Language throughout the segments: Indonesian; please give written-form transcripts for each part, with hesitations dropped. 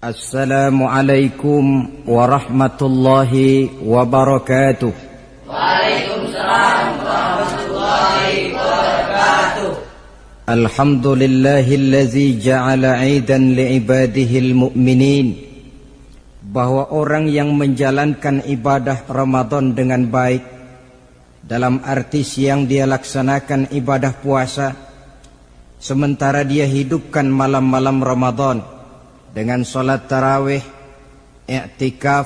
Assalamualaikum warahmatullahi wabarakatuh. Waalaikumsalam warahmatullahi wabarakatuh. Alhamdulillahillazi ja'ala 'idan li'ibadihil mu'minin. Bahwa orang yang menjalankan ibadah Ramadan dengan baik, dalam arti siang dia laksanakan ibadah puasa, sementara dia hidupkan malam-malam Ramadan dengan sholat tarawih, i'tikaf,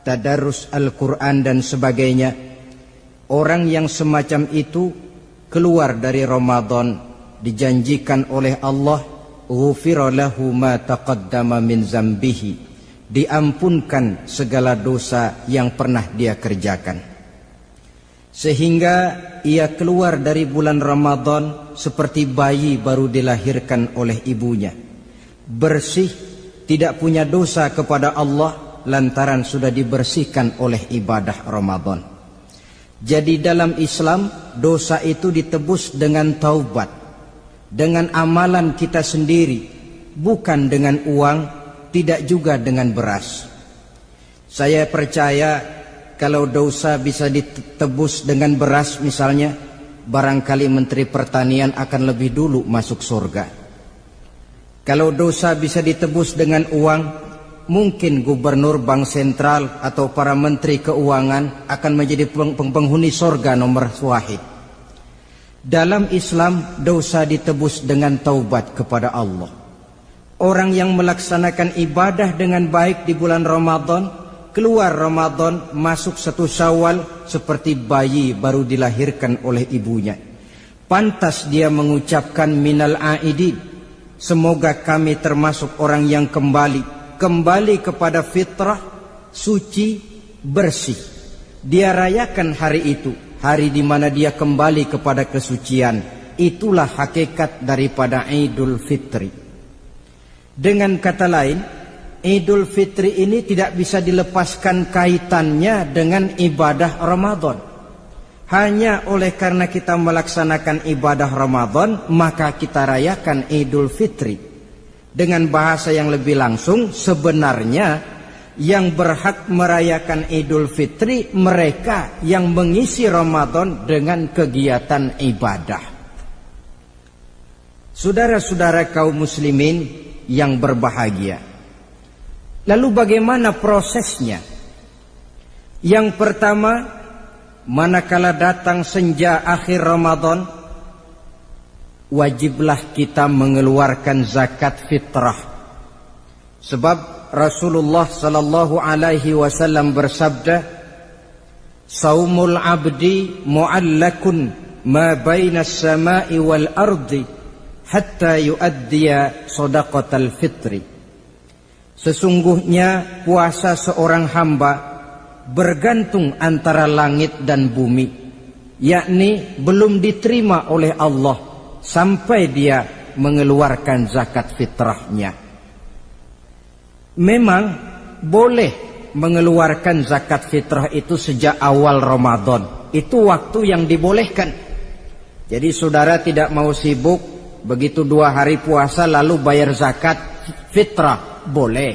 tadarus Al-Quran dan sebagainya. Orang yang semacam itu keluar dari Ramadan dijanjikan oleh Allah, ghufira lahu ma taqaddama min zambihi, diampunkan segala dosa yang pernah dia kerjakan. Sehingga ia keluar dari bulan Ramadan seperti bayi baru dilahirkan oleh ibunya, bersih, tidak punya dosa kepada Allah lantaran sudah dibersihkan oleh ibadah Ramadan. Jadi dalam Islam dosa itu ditebus dengan taubat, dengan amalan kita sendiri, bukan dengan uang, tidak juga dengan beras. Saya percaya kalau dosa bisa ditebus dengan beras misalnya, barangkali Menteri Pertanian akan lebih dulu masuk surga. Kalau dosa bisa ditebus dengan uang, mungkin Gubernur Bank Sentral atau para Menteri Keuangan akan menjadi penghuni surga nomor wahid. Dalam Islam dosa ditebus dengan taubat kepada Allah. Orang yang melaksanakan ibadah dengan baik di bulan Ramadan, keluar Ramadan masuk 1 Syawal seperti bayi baru dilahirkan oleh ibunya. Pantas dia mengucapkan minal aidin, semoga kami termasuk orang yang kembali kepada fitrah, suci, bersih. Dia rayakan hari itu, hari di mana dia kembali kepada kesucian. Itulah hakikat daripada Idul Fitri. Dengan kata lain, Idul Fitri ini tidak bisa dilepaskan kaitannya dengan ibadah Ramadan. Hanya oleh karena kita melaksanakan ibadah Ramadan, maka kita rayakan Idul Fitri. Dengan bahasa yang lebih langsung, sebenarnya yang berhak merayakan Idul Fitri mereka yang mengisi Ramadan dengan kegiatan ibadah. Saudara-saudara kaum muslimin yang berbahagia, lalu bagaimana prosesnya? Yang pertama, manakala datang senja akhir Ramadan, wajiblah kita mengeluarkan zakat fitrah. Sebab Rasulullah sallallahu alaihi wasallam bersabda, "Saumul 'abdi mu'allakun ma baina as-sama'i wal ardi hatta yu'addiya shadaqatal fitri." Sesungguhnya puasa seorang hamba bergantung antara langit dan bumi, yakni belum diterima oleh Allah sampai dia mengeluarkan zakat fitrahnya. Memang boleh mengeluarkan zakat fitrah itu sejak awal Ramadan, itu waktu yang dibolehkan. Jadi saudara tidak mau sibuk begitu 2 hari puasa lalu bayar zakat fitrah, boleh.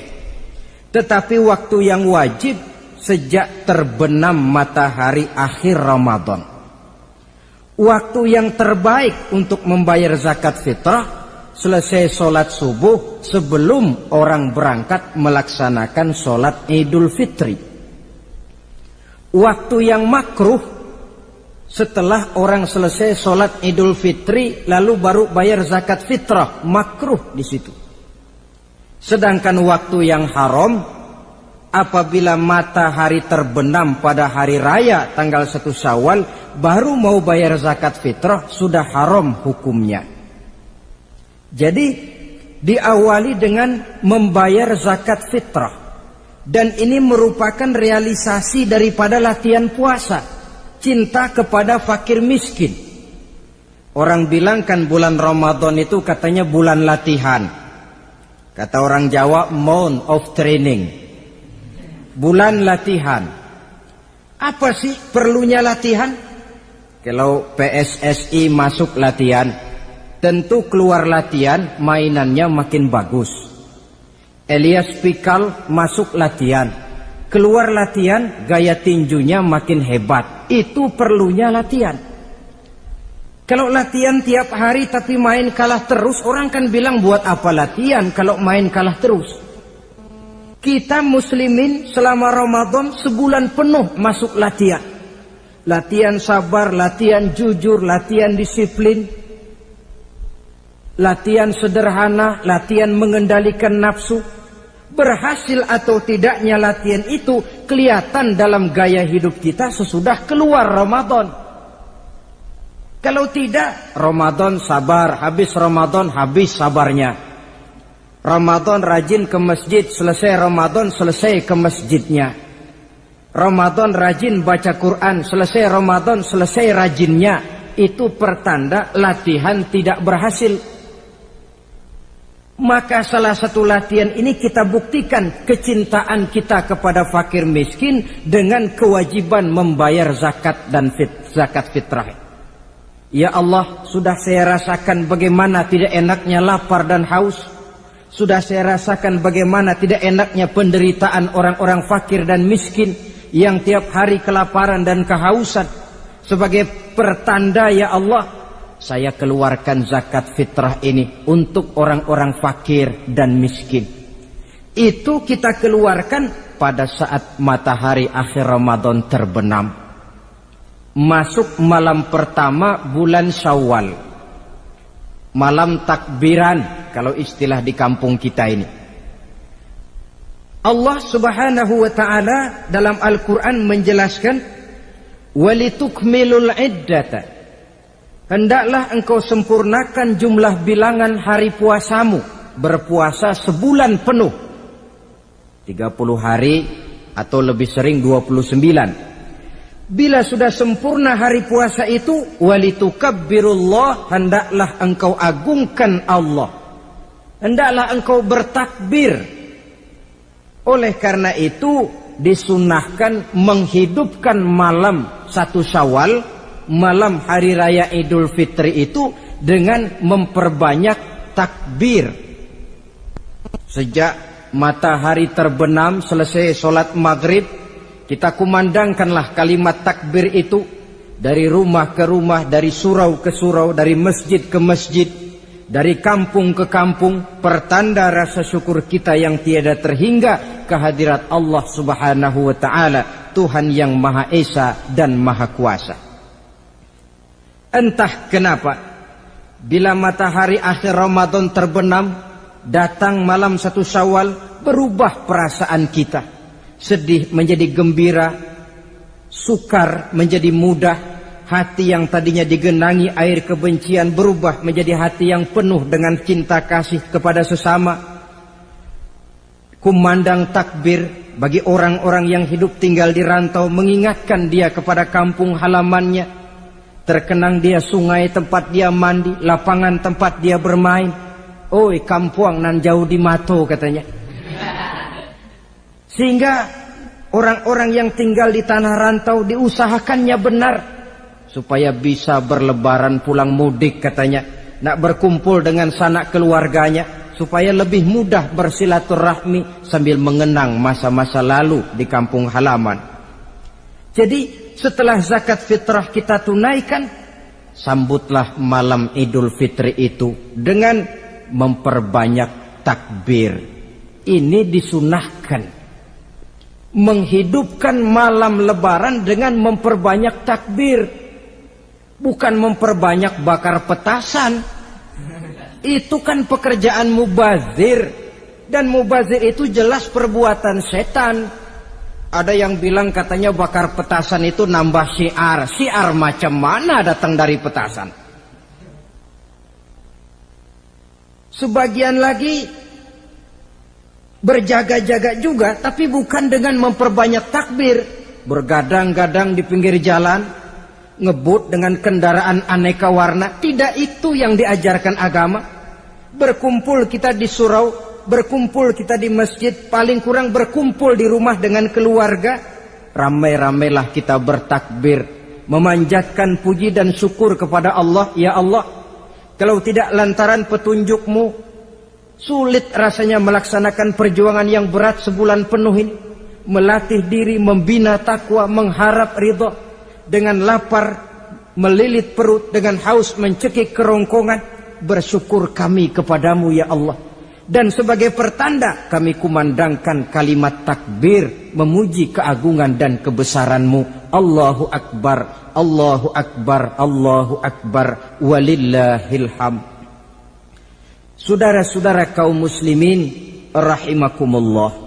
Tetapi waktu yang wajib sejak terbenam matahari akhir Ramadan. Waktu yang terbaik untuk membayar zakat fitrah selesai sholat subuh sebelum orang berangkat melaksanakan sholat Idul Fitri. Waktu yang makruh setelah orang selesai sholat Idul Fitri lalu baru bayar zakat fitrah, makruh di situ. Sedangkan waktu yang haram apabila matahari terbenam pada hari raya tanggal 1 Syawal baru mau bayar zakat fitrah, sudah haram hukumnya. Jadi diawali dengan membayar zakat fitrah, dan ini merupakan realisasi daripada latihan puasa, cinta kepada fakir miskin. Orang bilang kan bulan Ramadan itu katanya bulan latihan. Kata orang Jawa, month of training. Bulan latihan. Apa sih perlunya latihan? Kalau PSSI masuk latihan, tentu keluar latihan mainannya makin bagus. Elias Pikal masuk latihan, keluar latihan gaya tinjunya makin hebat. Itu perlunya latihan. Kalau latihan tiap hari tapi main kalah terus, orang kan bilang buat apa latihan kalau main kalah terus. Kita muslimin selama Ramadan sebulan penuh masuk latihan. Latihan sabar, latihan jujur, latihan disiplin, latihan sederhana, latihan mengendalikan nafsu. Berhasil atau tidaknya latihan itu kelihatan dalam gaya hidup kita sesudah keluar Ramadan. Kalau tidak, Ramadan sabar, habis Ramadan habis sabarnya. Ramadan rajin ke masjid, selesai Ramadan selesai ke masjidnya. Ramadan rajin baca Quran, selesai Ramadan selesai rajinnya. Itu pertanda latihan tidak berhasil. Maka salah satu latihan ini kita buktikan kecintaan kita kepada fakir miskin dengan kewajiban membayar zakat dan zakat fitrah. Ya Allah, sudah saya rasakan bagaimana tidak enaknya lapar dan haus. Sudah saya rasakan bagaimana tidak enaknya penderitaan orang-orang fakir dan miskin yang tiap hari kelaparan dan kehausan. Sebagai pertanda ya Allah, saya keluarkan zakat fitrah ini untuk orang-orang fakir dan miskin. Itu kita keluarkan pada saat matahari akhir Ramadan terbenam. Masuk malam pertama bulan Syawal. Malam takbiran kalau istilah di kampung kita ini. Allah Subhanahu wa taala dalam Al-Qur'an menjelaskan walitukmilul iddata. Hendaklah engkau sempurnakan jumlah bilangan hari puasamu. Berpuasa sebulan penuh. 30 hari atau lebih sering 29. Bila sudah sempurna hari puasa itu, walitukabbirullah, hendaklah engkau agungkan Allah. Hendaklah engkau bertakbir. Oleh karena itu disunahkan menghidupkan malam 1 Syawal, malam hari raya Idul Fitri itu dengan memperbanyak takbir. Sejak matahari terbenam selesai sholat maghrib, kita kumandangkanlah kalimat takbir itu dari rumah ke rumah, dari surau ke surau, dari masjid ke masjid, dari kampung ke kampung, pertanda rasa syukur kita yang tiada terhingga kehadirat Allah Subhanahu wa taala, Tuhan yang Maha Esa dan Maha Kuasa. Entah kenapa, bila matahari akhir Ramadan terbenam, datang malam 1 Syawal, berubah perasaan kita. Sedih menjadi gembira, sukar menjadi mudah, hati yang tadinya digenangi air kebencian berubah menjadi hati yang penuh dengan cinta kasih kepada sesama. Kumandang takbir bagi orang-orang yang hidup tinggal di rantau, mengingatkan dia kepada kampung halamannya. Terkenang dia sungai tempat dia mandi, lapangan tempat dia bermain. Oi kampuang nan jauh di mato katanya. Sehingga orang-orang yang tinggal di tanah rantau diusahakannya benar supaya bisa berlebaran pulang mudik katanya. Nak berkumpul dengan sanak keluarganya supaya lebih mudah bersilaturahmi sambil mengenang masa-masa lalu di kampung halaman. Jadi setelah zakat fitrah kita tunaikan, sambutlah malam Idul Fitri itu dengan memperbanyak takbir. Ini disunahkan. Menghidupkan malam lebaran dengan memperbanyak takbir. Bukan memperbanyak bakar petasan. Itu kan pekerjaan mubazir. Dan mubazir itu jelas perbuatan setan. Ada yang bilang katanya bakar petasan itu nambah syiar. Syiar macam mana datang dari petasan? Sebagian lagi berjaga-jaga juga, tapi bukan dengan memperbanyak takbir. Bergadang-gadang di pinggir jalan, ngebut dengan kendaraan aneka warna. Tidak itu yang diajarkan agama. Berkumpul kita di surau, berkumpul kita di masjid, paling kurang berkumpul di rumah dengan keluarga. Ramai-ramailah kita bertakbir, memanjatkan puji dan syukur kepada Allah. Ya Allah, kalau tidak lantaran petunjukmu, Sulit rasanya melaksanakan perjuangan yang berat sebulan penuh ini. Melatih diri, membina takwa, mengharap ridho. Dengan lapar, melilit perut. Dengan haus, mencekik kerongkongan. Bersyukur kami kepadamu ya Allah. Dan sebagai pertanda kami kumandangkan kalimat takbir. Memuji keagungan dan kebesaranmu. Allahu Akbar, Allahu Akbar, Allahu Akbar. Walillahil hamd. Saudara-saudara kaum muslimin rahimakumullah.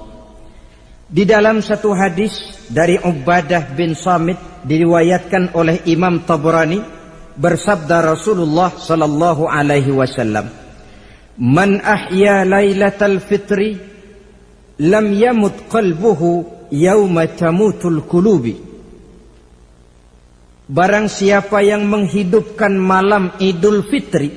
Di dalam satu hadis dari Ubadah bin Samit diriwayatkan oleh Imam Tabrani, bersabda Rasulullah sallallahu alaihi wasallam, "Man ahya lailatal fitri lam yamut qalbuhu yauma tamutul qulubi." Barang siapa yang menghidupkan malam Idul Fitri,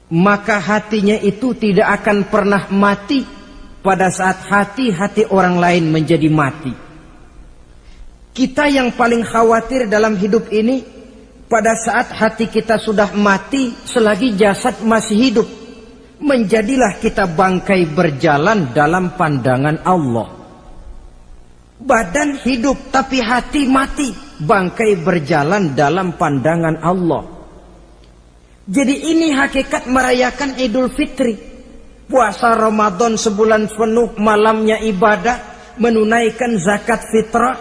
maka hatinya itu tidak akan pernah mati pada saat hati-hati orang lain menjadi mati. Kita yang paling khawatir dalam hidup ini, pada saat hati kita sudah mati selagi jasad masih hidup, menjadilah kita bangkai berjalan dalam pandangan Allah. Badan hidup tapi hati mati, bangkai berjalan dalam pandangan Allah. Jadi ini hakikat merayakan Idul Fitri. Puasa Ramadan sebulan penuh, malamnya ibadah, menunaikan zakat fitrah,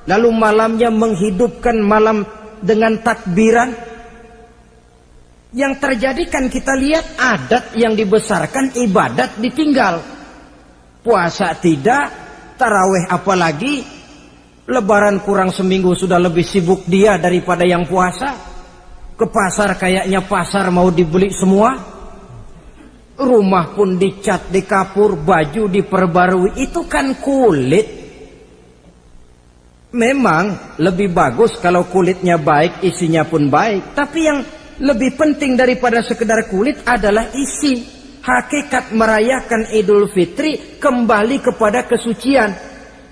lalu malamnya menghidupkan malam dengan takbiran. Yang terjadi kan kita lihat adat yang dibesarkan, ibadat ditinggal. Puasa tidak, tarawih apalagi, lebaran kurang seminggu sudah lebih sibuk dia daripada yang puasa. Ke pasar kayaknya pasar mau dibeli semua. Rumah pun dicat, dikapur, baju diperbarui. Itu kan kulit. Memang lebih bagus kalau kulitnya baik, isinya pun baik. Tapi yang lebih penting daripada sekedar kulit adalah isi. Hakikat merayakan Idul Fitri kembali kepada kesucian.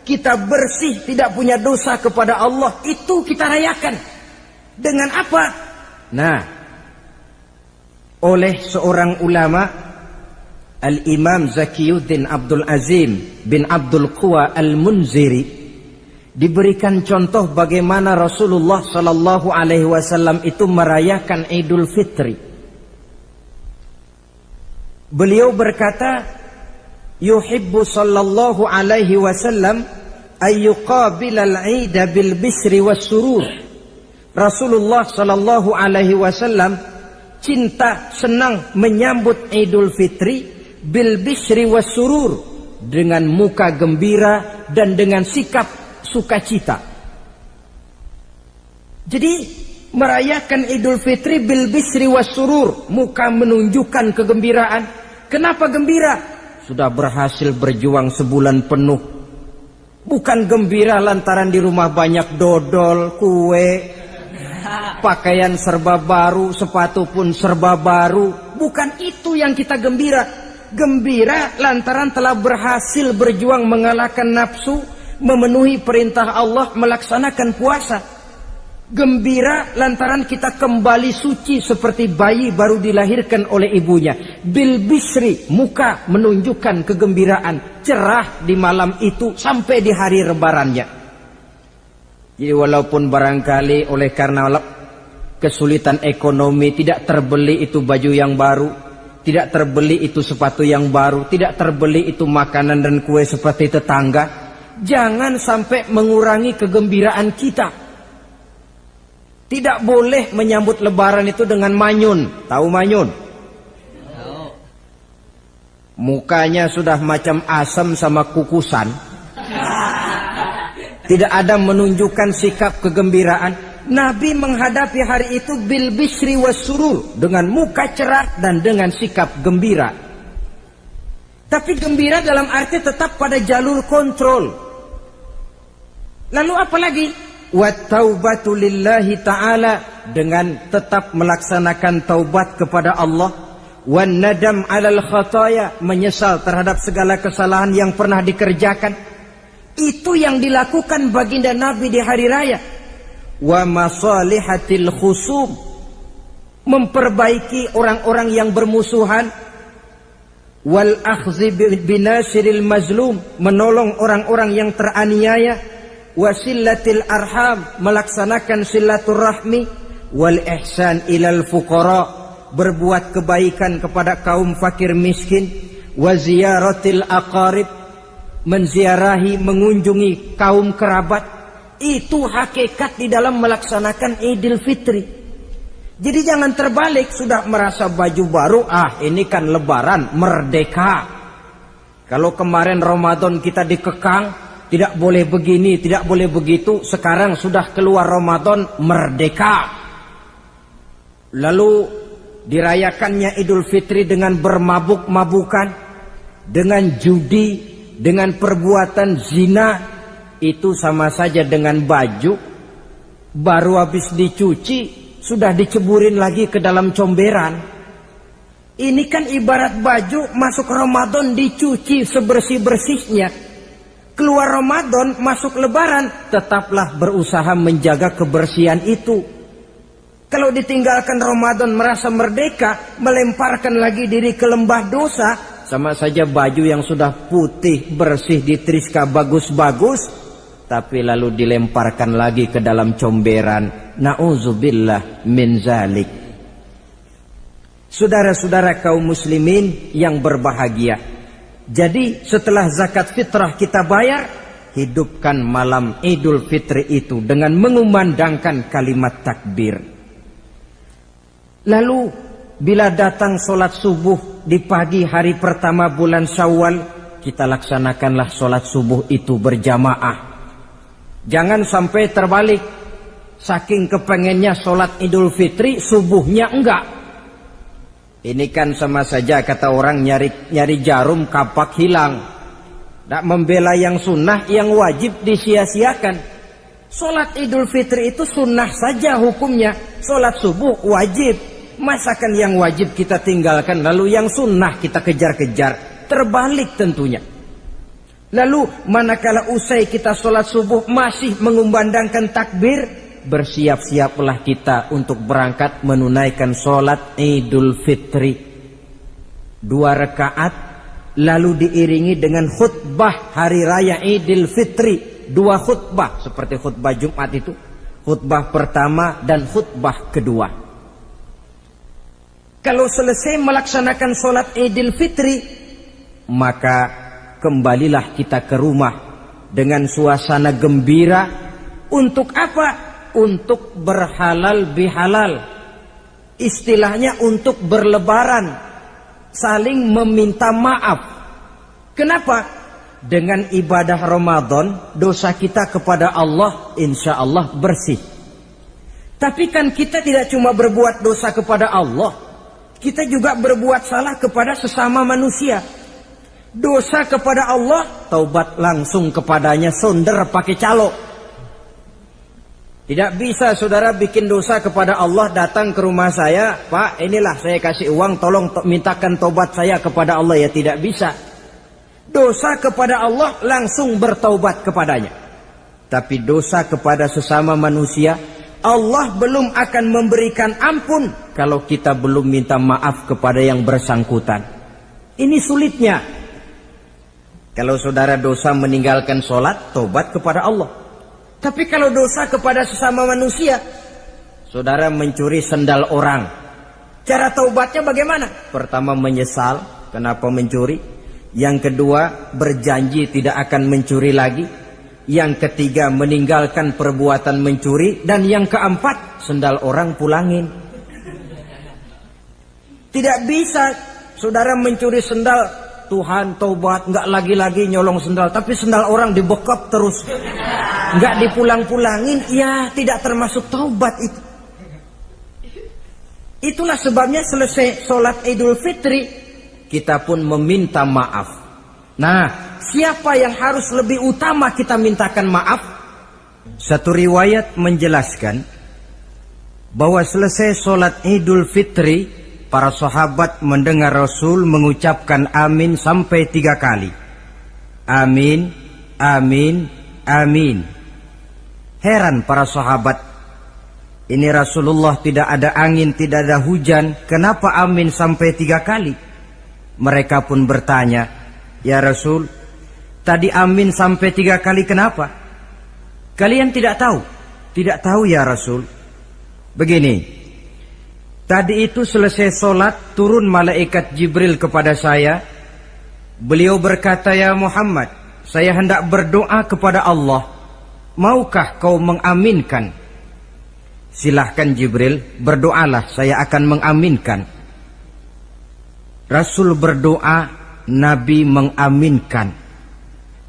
Kita bersih, tidak punya dosa kepada Allah. Itu kita rayakan. Dengan apa? Nah, oleh seorang ulama, Al-Imam Zakiyuddin Abdul Azim bin Abdul Quwa Al-Munziri, diberikan contoh bagaimana Rasulullah sallallahu alaihi wasallam itu merayakan Idul Fitri. Beliau berkata, yuhibbu sallallahu alaihi wasallam ayyuqabilal 'ida bil bisri was surur. Rasulullah sallallahu alaihi wasallam cinta, senang menyambut Idul Fitri bil bisri was surur, dengan muka gembira dan dengan sikap sukacita. Jadi merayakan Idul Fitri bil bisri was surur, muka menunjukkan kegembiraan. Kenapa gembira? Sudah berhasil berjuang sebulan penuh. Bukan gembira lantaran di rumah banyak dodol, kue, pakaian serba baru, sepatu pun serba baru. Bukan itu yang kita gembira. Gembira lantaran telah berhasil berjuang mengalahkan nafsu, memenuhi perintah Allah, melaksanakan puasa. Gembira lantaran kita kembali suci seperti bayi baru dilahirkan oleh ibunya. Bil bisri, muka menunjukkan kegembiraan, cerah di malam itu sampai di hari lebarannya. Jadi walaupun barangkali oleh karena kesulitan ekonomi tidak terbeli itu baju yang baru, tidak terbeli itu sepatu yang baru, tidak terbeli itu makanan dan kue seperti tetangga, jangan sampai mengurangi kegembiraan kita. Tidak boleh menyambut lebaran itu dengan manyun. Tahu manyun? Mukanya sudah macam asam sama kukusan. Tidak ada menunjukkan sikap kegembiraan. Nabi menghadapi hari itu bil bisri was surur, dengan muka cerah dan dengan sikap gembira. Tapi gembira dalam arti tetap pada jalur kontrol. Lalu apa lagi? Wat taubatu lillahi ta'ala, dengan tetap melaksanakan taubat kepada Allah. Wan nadam alal khataya, menyesal terhadap segala kesalahan yang pernah dikerjakan. Itu yang dilakukan baginda Nabi di hari raya. Wa masalihatil khusum, memperbaiki orang-orang yang bermusuhan. wal akhdhi binasiril mazlum, menolong orang-orang yang teraniaya, wasillatil arham, melaksanakan silaturahmi, wal ihsan ilal fuqara, berbuat kebaikan kepada kaum fakir miskin, wa ziyaratil aqarib, menziarahi, mengunjungi kaum kerabat. Itu hakikat di dalam melaksanakan Idul Fitri. Jadi jangan terbalik, sudah merasa baju baru, ini kan lebaran, merdeka. Kalau kemarin Ramadan kita dikekang, tidak boleh begini, tidak boleh begitu, sekarang sudah keluar Ramadan, merdeka. Lalu dirayakannya Idul Fitri dengan bermabuk-mabukan, dengan judi, dengan perbuatan zina. Itu sama saja dengan baju baru habis dicuci sudah diceburin lagi ke dalam comberan. Ini kan ibarat baju masuk Ramadan dicuci sebersih-bersihnya, keluar Ramadan masuk lebaran, tetaplah berusaha menjaga kebersihan itu. Kalau ditinggalkan Ramadan merasa merdeka, melemparkan lagi diri ke lembah dosa, sama saja baju yang sudah putih bersih ditriska bagus-bagus, tapi lalu dilemparkan lagi ke dalam comberan. Na'udzubillah min zalik. Saudara-saudara kaum muslimin yang berbahagia, jadi setelah zakat fitrah kita bayar, hidupkan malam Idul Fitri itu dengan mengumandangkan kalimat takbir. Lalu bila datang sholat subuh di pagi hari pertama bulan Syawal, kita laksanakanlah sholat subuh itu berjamaah. Jangan sampai terbalik, saking kepengennya sholat Idul Fitri, subuhnya enggak. Ini kan sama saja kata orang nyari jarum kapak hilang. Tak membela yang sunnah, yang wajib disia-siakan. Sholat Idul Fitri itu sunnah saja hukumnya, sholat subuh wajib. Masakan yang wajib kita tinggalkan, lalu yang sunnah kita kejar-kejar? Terbalik tentunya. Lalu manakala usai kita sholat subuh masih mengumandangkan takbir, bersiap-siaplah kita untuk berangkat menunaikan sholat Idul Fitri. 2 rakaat, lalu diiringi dengan khutbah hari raya Idul Fitri. 2 khutbah seperti khutbah Jumat itu, khutbah pertama dan khutbah kedua. Kalau selesai melaksanakan sholat Idul Fitri, maka kembalilah kita ke rumah dengan suasana gembira. Untuk apa? Untuk berhalal bihalal. Istilahnya untuk berlebaran, saling meminta maaf. Kenapa? Dengan ibadah Ramadan, dosa kita kepada Allah insya Allah bersih. Tapi kan kita tidak cuma berbuat dosa kepada Allah, kita juga berbuat salah kepada sesama manusia. Dosa kepada Allah, taubat langsung kepadanya, sonder pakai calo. Tidak bisa saudara bikin dosa kepada Allah, datang ke rumah saya, Pak inilah saya kasih uang, tolong mintakan taubat saya kepada Allah. Ya tidak bisa. Dosa kepada Allah langsung bertaubat kepadanya. Tapi dosa kepada sesama manusia, Allah belum akan memberikan ampun kalau kita belum minta maaf kepada yang bersangkutan. Ini sulitnya. Kalau saudara dosa meninggalkan sholat, tobat kepada Allah. Tapi kalau dosa kepada sesama manusia, saudara mencuri sendal orang, cara taubatnya bagaimana? Pertama menyesal, kenapa mencuri? Yang kedua berjanji tidak akan mencuri lagi. Yang ketiga meninggalkan perbuatan mencuri. Dan yang keempat, sendal orang pulangin. Tidak bisa saudara mencuri sendal, Tuhan taubat, nggak lagi-lagi nyolong sendal, tapi sendal orang dibekap terus, nggak dipulang-pulangin, ya tidak termasuk taubat itu. Itulah sebabnya selesai sholat Idul Fitri, kita pun meminta maaf. Nah, siapa yang harus lebih utama kita mintakan maaf? Satu riwayat menjelaskan bahwa selesai sholat Idul Fitri, para sahabat mendengar Rasul mengucapkan amin sampai 3 kali. Amin, amin, amin. Heran para sahabat, ini Rasulullah tidak ada angin, tidak ada hujan, kenapa amin sampai 3 kali? Mereka pun bertanya, "Ya Rasul, tadi amin sampai 3 kali kenapa?" "Kalian tidak tahu?" "Tidak tahu ya Rasul." "Begini, tadi itu selesai sholat, turun malaikat Jibril kepada saya. Beliau berkata, 'Ya Muhammad, saya hendak berdoa kepada Allah. Maukah kau mengaminkan?' Silahkan Jibril, berdoalah, saya akan mengaminkan." Rasul berdoa, Nabi mengaminkan.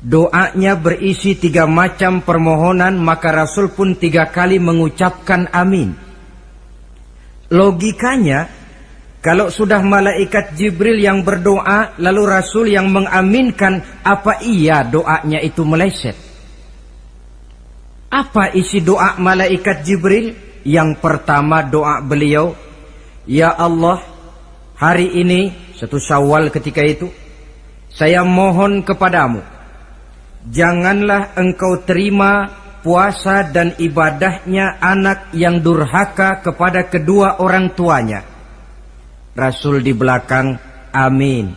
Doanya berisi 3 macam permohonan, maka Rasul pun 3 kali mengucapkan amin. Logikanya, kalau sudah malaikat Jibril yang berdoa, lalu Rasul yang mengaminkan, apa iya doanya itu meleset? Apa isi doa malaikat Jibril? Yang pertama doa beliau, "Ya Allah, hari ini," 1 Syawal ketika itu, "saya mohon kepadamu, janganlah engkau terima puasa dan ibadahnya anak yang durhaka kepada kedua orang tuanya." Rasul di belakang, "Amin."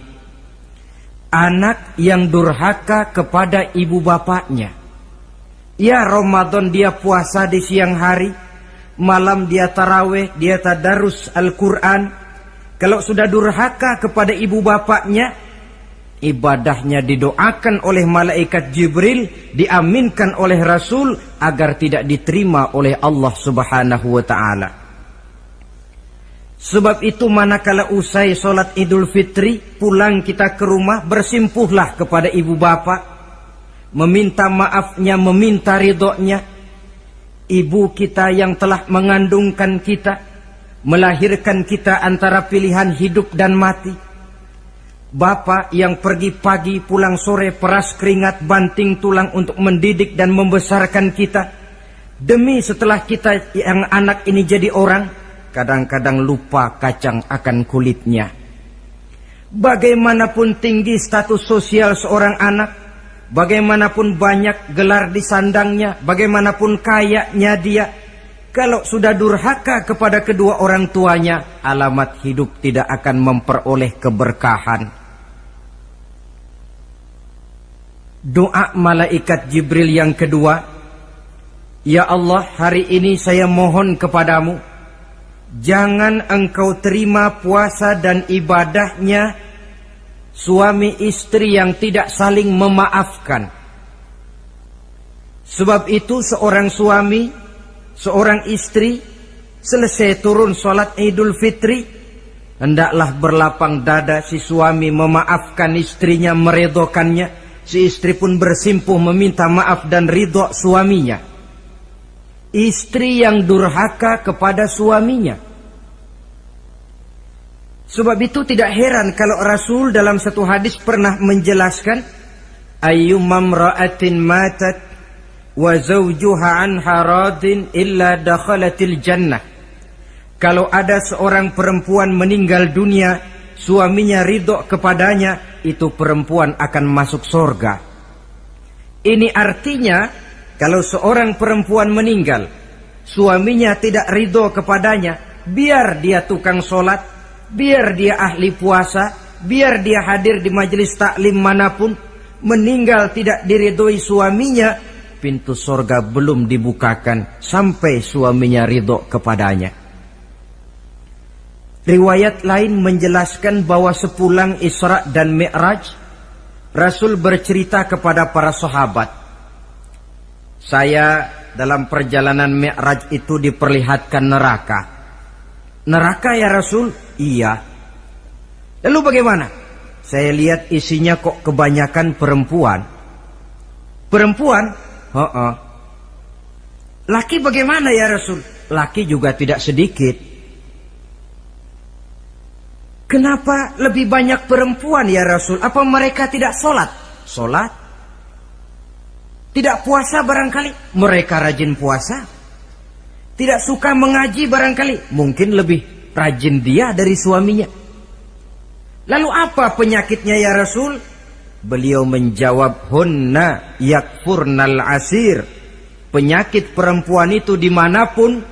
Anak yang durhaka kepada ibu bapaknya. Ya Ramadan dia puasa di siang hari, malam dia taraweh, dia tadarus Al-Quran. Kalau sudah durhaka kepada ibu bapaknya, ibadahnya didoakan oleh malaikat Jibril, diaminkan oleh Rasul agar tidak diterima oleh Allah Subhanahu wa ta'ala. Sebab itu manakala usai sholat Idul Fitri, pulang kita ke rumah, bersimpuhlah kepada ibu bapak, meminta maafnya, meminta ridhonya. Ibu kita yang telah mengandungkan kita, melahirkan kita antara pilihan hidup dan mati. Bapak yang pergi pagi pulang sore, peras keringat banting tulang untuk mendidik dan membesarkan kita. Demi setelah kita yang anak ini jadi orang, kadang-kadang lupa kacang akan kulitnya. Bagaimanapun tinggi status sosial seorang anak, bagaimanapun banyak gelar di sandangnya, bagaimanapun kayanya dia, kalau sudah durhaka kepada kedua orang tuanya, alamat hidup tidak akan memperoleh keberkahan. Doa malaikat Jibril yang kedua, "Ya Allah, hari ini saya mohon kepadamu, jangan engkau terima puasa dan ibadahnya suami istri yang tidak saling memaafkan." Sebab itu seorang suami, seorang istri, selesai turun sholat Idul Fitri, hendaklah berlapang dada si suami memaafkan istrinya, meridhokannya. Si istri pun bersimpuh meminta maaf dan ridho suaminya. Istri yang durhaka kepada suaminya. Sebab itu tidak heran kalau Rasul dalam satu hadis pernah menjelaskan, "Ayyumam ra'atin matat wa zawjuha anha radin illa dakhalatil jannah." Kalau ada seorang perempuan meninggal dunia, suaminya ridho kepadanya, itu perempuan akan masuk surga. Ini artinya, kalau seorang perempuan meninggal, suaminya tidak ridho kepadanya, biar dia tukang sholat, biar dia ahli puasa, biar dia hadir di majelis taklim manapun, meninggal tidak diridhoi suaminya, pintu surga belum dibukakan sampai suaminya ridho kepadanya. Riwayat lain menjelaskan bahwa sepulang Isra dan Mi'raj, Rasul bercerita kepada para sahabat, "Saya dalam perjalanan Mi'raj itu diperlihatkan neraka." "Neraka ya Rasul?" "Iya." "Lalu bagaimana?" "Saya lihat isinya kok kebanyakan perempuan." "Perempuan?" "Heeh." "Laki bagaimana ya Rasul?" "Laki juga tidak sedikit." "Kenapa lebih banyak perempuan ya Rasul? Apa mereka tidak sholat?" "Sholat." "Tidak puasa barangkali?" "Mereka rajin puasa." "Tidak suka mengaji barangkali?" "Mungkin lebih rajin dia dari suaminya." "Lalu apa penyakitnya ya Rasul?" Beliau menjawab, "Hunna yakfurnal asir." Penyakit perempuan itu dimanapun,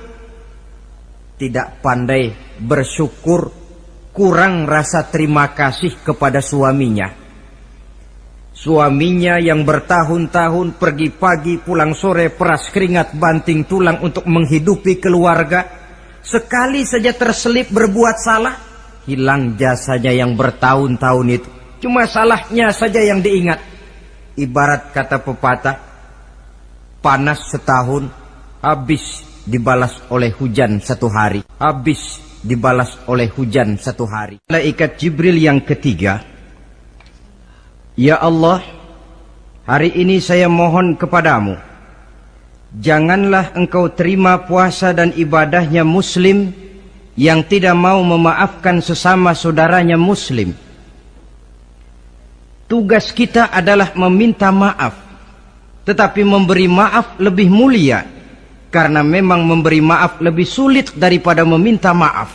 tidak pandai bersyukur, kurang rasa terima kasih kepada suaminya. Suaminya yang bertahun-tahun pergi pagi pulang sore, peras keringat banting tulang untuk menghidupi keluarga, sekali saja terselip berbuat salah, hilang jasanya yang bertahun-tahun itu. Cuma salahnya saja yang diingat. Ibarat kata pepatah, panas setahun, habis dibalas oleh hujan satu hari. Habis dibalas oleh hujan satu hari. Malaikat Jibril yang ketiga, ya Allah, hari ini saya mohon kepadamu, janganlah engkau terima puasa dan ibadahnya muslim yang tidak mau memaafkan sesama saudaranya muslim. Tugas kita adalah meminta maaf, tetapi memberi maaf lebih mulia, karena memang memberi maaf lebih sulit daripada meminta maaf.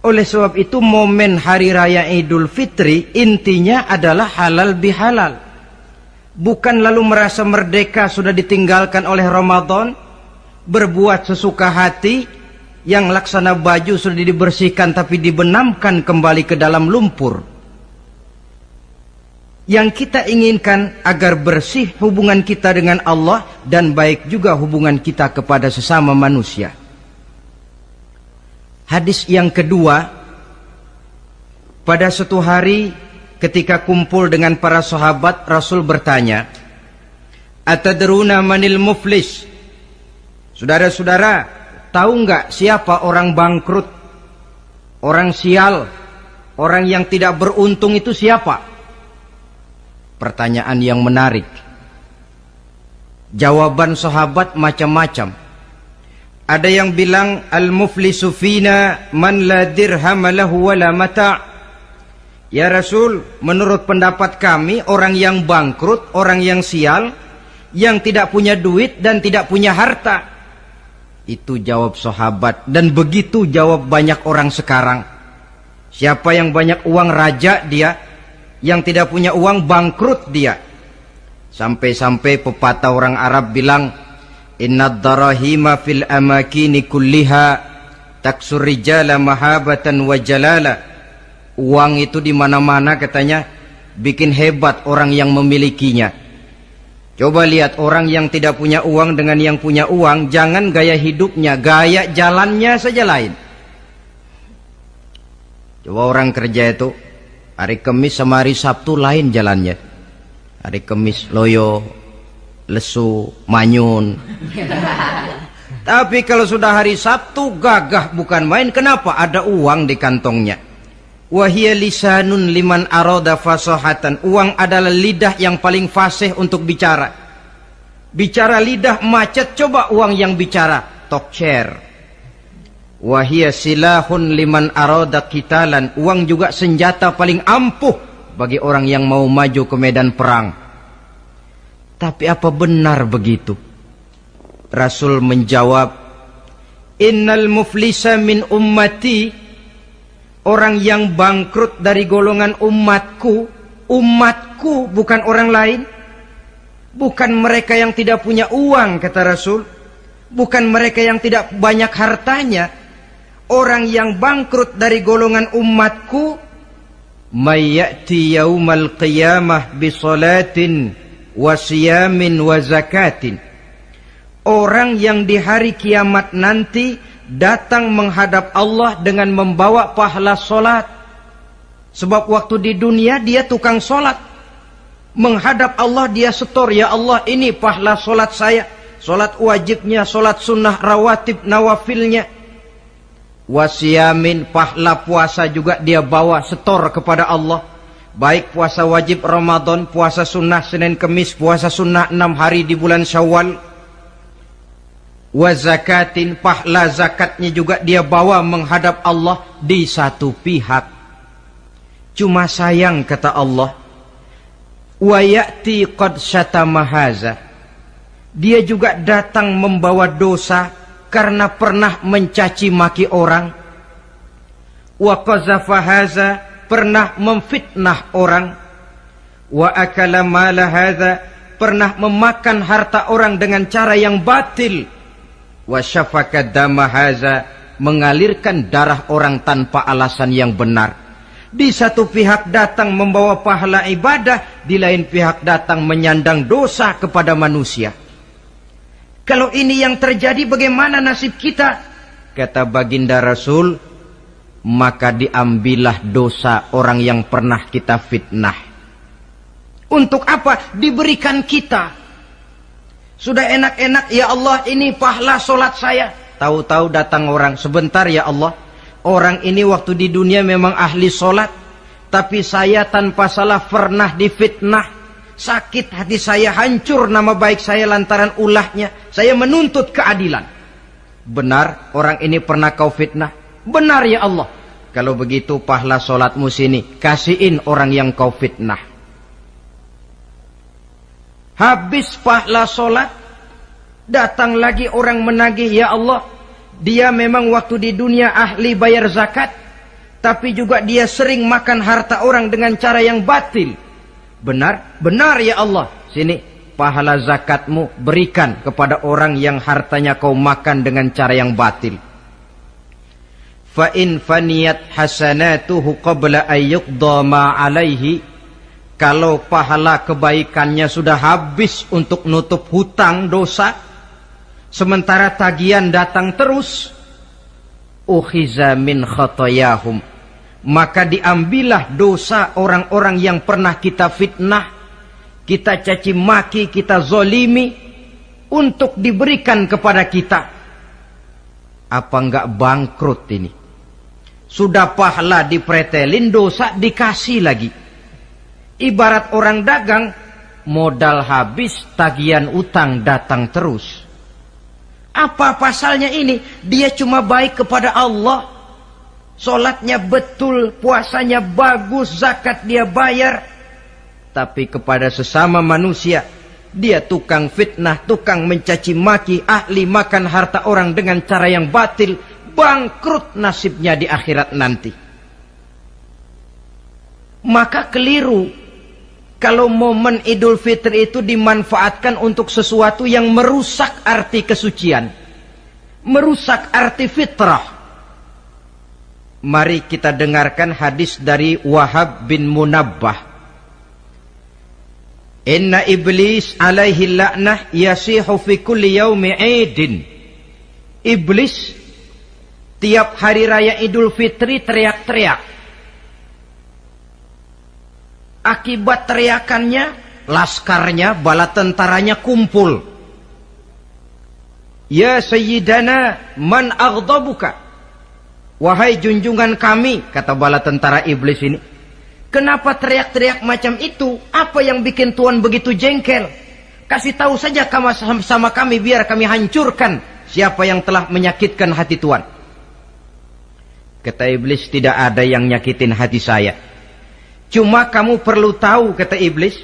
Oleh sebab itu momen hari raya Idul Fitri intinya adalah halal bihalal. Bukan lalu merasa merdeka sudah ditinggalkan oleh Ramadan, berbuat sesuka hati, yang laksana baju sudah dibersihkan tapi dibenamkan kembali ke dalam lumpur. Yang kita inginkan agar bersih hubungan kita dengan Allah dan baik juga hubungan kita kepada sesama manusia. Hadis yang kedua, pada suatu hari ketika kumpul dengan para sahabat, Rasul bertanya, "Atadruna manil muflis?" Saudara-saudara, tahu nggak siapa orang bangkrut, orang sial, orang yang tidak beruntung itu siapa? Pertanyaan yang menarik. Jawaban sahabat macam-macam. Ada yang bilang al-muflisu fina man la dirham lahu wala mata'. Ya Rasul, menurut pendapat kami orang yang bangkrut, orang yang sial, yang tidak punya duit dan tidak punya harta. Itu jawab sahabat, dan begitu jawab banyak orang sekarang. Siapa yang banyak uang raja dia, yang tidak punya uang bangkrut dia. Sampai-sampai pepatah orang Arab bilang, innad darahima fil amakini kulliha taksur rijala mahabatan wa jalala. Uang itu di mana-mana katanya bikin hebat orang yang memilikinya. Coba lihat orang yang tidak punya uang dengan yang punya uang, jangan gaya hidupnya, gaya jalannya saja lain. Coba orang kerja itu hari Kamis sama hari Sabtu lain jalannya. Hari Kamis loyo, lesu, manyun. Tapi kalau sudah hari Sabtu gagah bukan main. Kenapa? Ada uang di kantongnya. Wahia lisanun liman arada fasahatan. Uang adalah lidah yang paling fasih untuk bicara. Bicara lidah macet, coba uang yang bicara talk chair. Wahia silahun liman arada qitalan. Uang juga senjata paling ampuh bagi orang yang mau maju ke medan perang. Tapi apa benar begitu? Rasul menjawab, innal muflisa min ummati. Orang yang bangkrut dari golongan umatku. Umatku bukan orang lain. Bukan mereka yang tidak punya uang, kata Rasul. Bukan mereka yang tidak banyak hartanya. Orang yang bangkrut dari golongan umatku, may ya'ti yaumal qiyamah bi salatin wa siyamin wa zakatin. Orang yang di hari kiamat nanti datang menghadap Allah dengan membawa pahala solat. Sebab waktu di dunia dia tukang solat. Menghadap Allah dia setor, ya Allah ini pahala solat saya. Solat wajibnya, solat sunnah rawatib nawafilnya. Wasiyamin, pahala puasa juga dia bawa setor kepada Allah. Baik puasa wajib Ramadan, puasa sunnah Senin Kemis, puasa sunnah 6 hari di bulan Syawal. Wa zakatin, pahala zakatnya juga dia bawa menghadap Allah di satu pihak. Cuma sayang kata Allah, wa ya'ti qad syatama haza. Dia juga datang membawa dosa karena pernah mencaci maki orang. Wa qazafa haza, pernah memfitnah orang. Wa akala mala haza, pernah memakan harta orang dengan cara yang batil. Wa syafaka dama haza, mengalirkan darah orang tanpa alasan yang benar. Di satu pihak datang membawa pahala ibadah, di lain pihak datang menyandang dosa kepada manusia. Kalau ini yang terjadi, bagaimana nasib kita? Kata baginda Rasul, maka diambillah dosa orang yang pernah kita fitnah. Untuk apa? Diberikan kita. Sudah enak-enak, ya Allah, ini pahala solat saya. Tahu-tahu datang orang, sebentar ya Allah, orang ini waktu di dunia memang ahli solat, tapi saya tanpa salah pernah difitnah. Sakit hati saya, hancur nama baik saya lantaran ulahnya. Saya menuntut keadilan. Benar, orang ini pernah kau fitnah? Benar ya Allah. Kalau begitu pahala solatmu sini, kasihin orang yang kau fitnah. Habis pahala solat, datang lagi orang menagih, ya Allah, dia memang waktu di dunia ahli bayar zakat, tapi juga dia sering makan harta orang dengan cara yang batil. Benar? Benar ya Allah. Sini, pahala zakatmu berikan kepada orang yang hartanya kau makan dengan cara yang batil. Fa in faniyat hasanatuhu qabla ayyuqda ma alaihi. Kalau pahala kebaikannya sudah habis untuk nutup hutang dosa, sementara tagihan datang terus, ukhiza min khotoyahum, maka diambillah dosa orang-orang yang pernah kita fitnah, kita caci maki, kita zolimi, untuk diberikan kepada kita. Apa enggak bangkrut ini? Sudah pahala dipretelin, dosa dikasih lagi. Ibarat orang dagang, modal habis, tagihan utang datang terus. Apa pasalnya ini? Dia cuma baik kepada Allah, solatnya betul, puasanya bagus, zakat dia bayar, tapi kepada sesama manusia dia tukang fitnah, tukang mencaci maki, ahli makan harta orang dengan cara yang batil. Bangkrut nasibnya di akhirat nanti. Maka keliru kalau momen Idul Fitri itu dimanfaatkan untuk sesuatu yang merusak arti kesucian, merusak arti fitrah. Mari kita dengarkan hadis dari Wahab bin Munabbah. Inna iblis alaihi la'nah yasihu fi kulli yaumi idin. Iblis tiap hari raya Idul Fitri teriak-teriak. Akibat teriakannya, laskarnya, bala tentaranya kumpul. Ya Sayyidana, man aghdabuka? Wahai junjungan kami, kata bala tentara iblis ini, kenapa teriak-teriak macam itu? Apa yang bikin Tuhan begitu jengkel? Kasih tahu saja sama kami, biar kami hancurkan siapa yang telah menyakitkan hati Tuhan. Kata iblis, tidak ada yang nyakitin hati saya. Cuma kamu perlu tahu, kata iblis,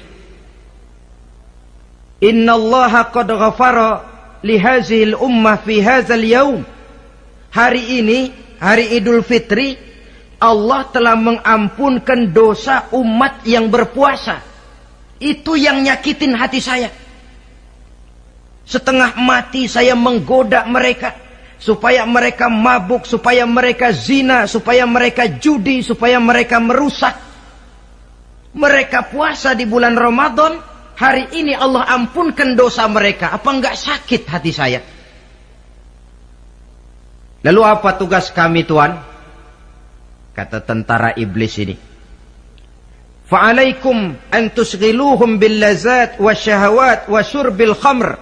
innallaha qad ghafara li hazihil ummah fi hadzal yaum. Hari ini, hari Idul Fitri, Allah telah mengampunkan dosa umat yang berpuasa. Itu yang nyakitin hati saya. Setengah mati saya menggoda mereka, supaya mereka mabuk, supaya mereka zina, supaya mereka judi, supaya mereka merusak. Mereka puasa di bulan Ramadan, hari ini Allah ampunkan dosa mereka. Apa enggak sakit hati saya? Lalu apa tugas kami, Tuhan? Kata tentara iblis ini, fa'alaikum an tusghiluhum bil lazat wa syahawat wa syurbil khamr.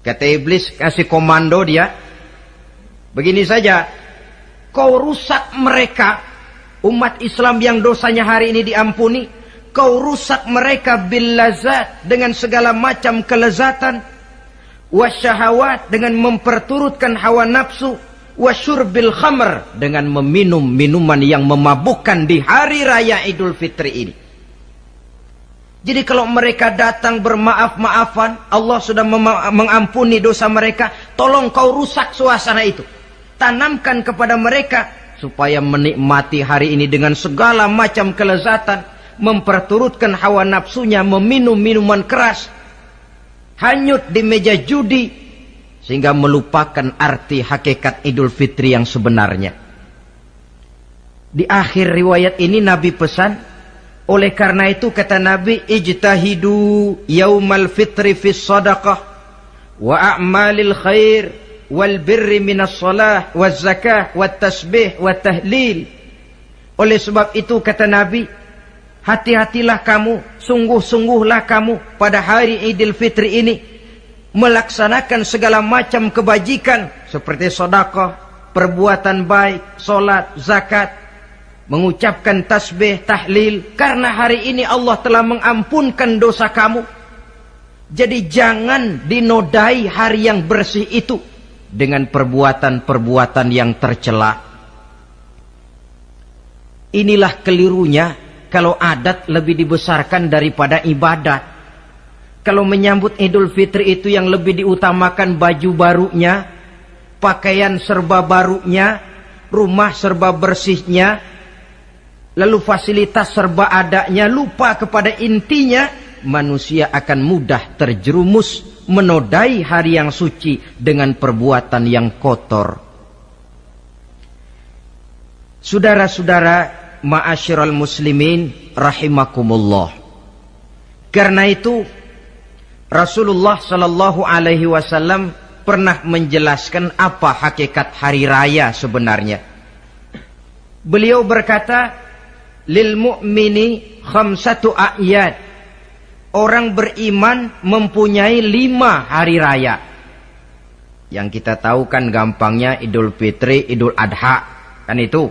Kata iblis, kasih komando dia, begini saja, kau rusak mereka, umat Islam yang dosanya hari ini diampuni, kau rusak mereka bil lazat, dengan segala macam kelezatan, wasyahawat, dengan memperturutkan hawa nafsu, wasyurbil khamr, dengan meminum minuman yang memabukkan di hari raya Idul Fitri ini. Jadi kalau mereka datang bermaaf-maafan, Allah sudah mengampuni dosa mereka, tolong kau rusak suasana itu. Tanamkan kepada mereka supaya menikmati hari ini dengan segala macam kelezatan, memperturutkan hawa nafsunya, meminum minuman keras, hanyut di meja judi, sehingga melupakan arti hakikat Idul Fitri yang sebenarnya. Di akhir riwayat ini Nabi pesan, oleh karena itu kata Nabi, ijtahidu yaumal fitri fis sadaqah wa a'malil khair wal birri minas salah waz zakah wat tasbih wat tahlil. Oleh sebab itu kata Nabi, hati-hatilah kamu, sungguh-sungguhlah kamu pada hari Idul Fitri ini melaksanakan segala macam kebajikan seperti sedekah, perbuatan baik, solat, zakat, mengucapkan tasbih, tahlil, karena hari ini Allah telah mengampunkan dosa kamu. Jadi jangan dinodai hari yang bersih itu dengan perbuatan-perbuatan yang tercela. Inilah kelirunya kalau adat lebih dibesarkan daripada ibadat. Kalau menyambut Idul Fitri itu yang lebih diutamakan baju barunya, pakaian serba barunya, rumah serba bersihnya, lalu fasilitas serba adanya, lupa kepada intinya, manusia akan mudah terjerumus menodai hari yang suci dengan perbuatan yang kotor. Saudara-saudara, ma'asyiral muslimin rahimakumullah. Karena itu Rasulullah sallallahu alaihi wasallam pernah menjelaskan apa hakikat hari raya sebenarnya. Beliau berkata, lil mu'mini khamsatu a'yad. Orang beriman mempunyai 5 hari raya. Yang kita tahu kan gampangnya Idul Fitri, Idul Adha, kan itu.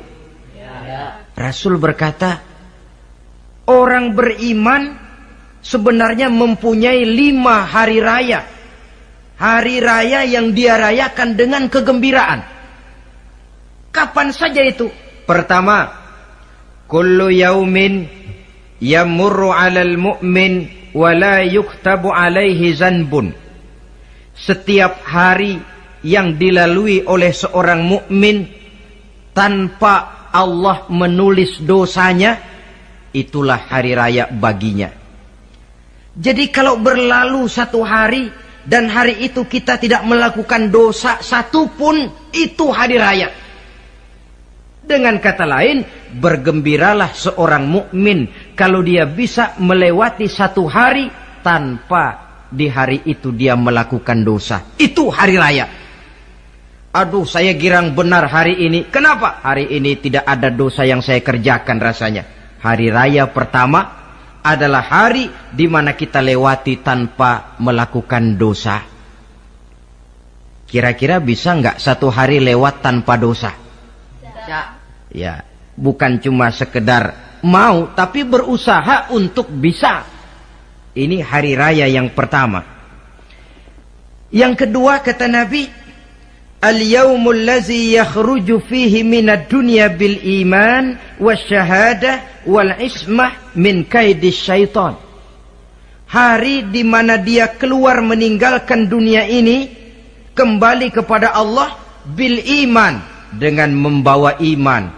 Ya. Rasul berkata, orang beriman sebenarnya mempunyai 5 hari raya. Hari raya yang dia rayakan dengan kegembiraan. Kapan saja itu? Pertama, kullu yaumin yamurru 'alal mu'min wa la yuktabu 'alaihi zanbun. Setiap hari yang dilalui oleh seorang mukmin tanpa Allah menulis dosanya, itulah hari raya baginya. Jadi kalau berlalu satu hari dan hari itu kita tidak melakukan dosa satupun, itu hari raya. Dengan kata lain, bergembiralah seorang mukmin kalau dia bisa melewati satu hari tanpa di hari itu dia melakukan dosa. Itu hari raya. Aduh, saya girang benar hari ini. Kenapa? Hari ini tidak ada dosa yang saya kerjakan rasanya. Hari raya pertama adalah hari di mana kita lewati tanpa melakukan dosa. Kira-kira bisa nggak satu hari lewat tanpa dosa? Ya, bukan cuma sekedar mau, tapi berusaha untuk bisa. Ini hari raya yang pertama. Yang kedua kata Nabi, al-yaumul ladzi yakhruju fihi minad dunya bil iman wasyahadah wal ismah min kaidis syaitan. Hari di mana dia keluar meninggalkan dunia ini kembali kepada Allah bil iman, dengan membawa iman,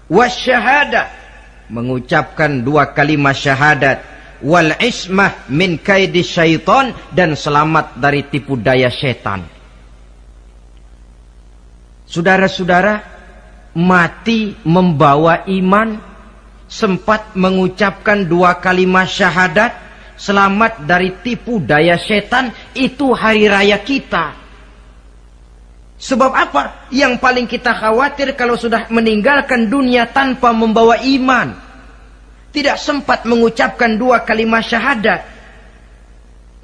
wasyahadah, mengucapkan 2 kalimat syahadat, wal ismah min kaidis syaitan, dan selamat dari tipu daya setan. Saudara-saudara, mati membawa iman, sempat mengucapkan 2 kalimat syahadat, selamat dari tipu daya setan, itu hari raya kita. Sebab apa? Yang paling kita khawatir kalau sudah meninggalkan dunia tanpa membawa iman, tidak sempat mengucapkan 2 kalimat syahadat.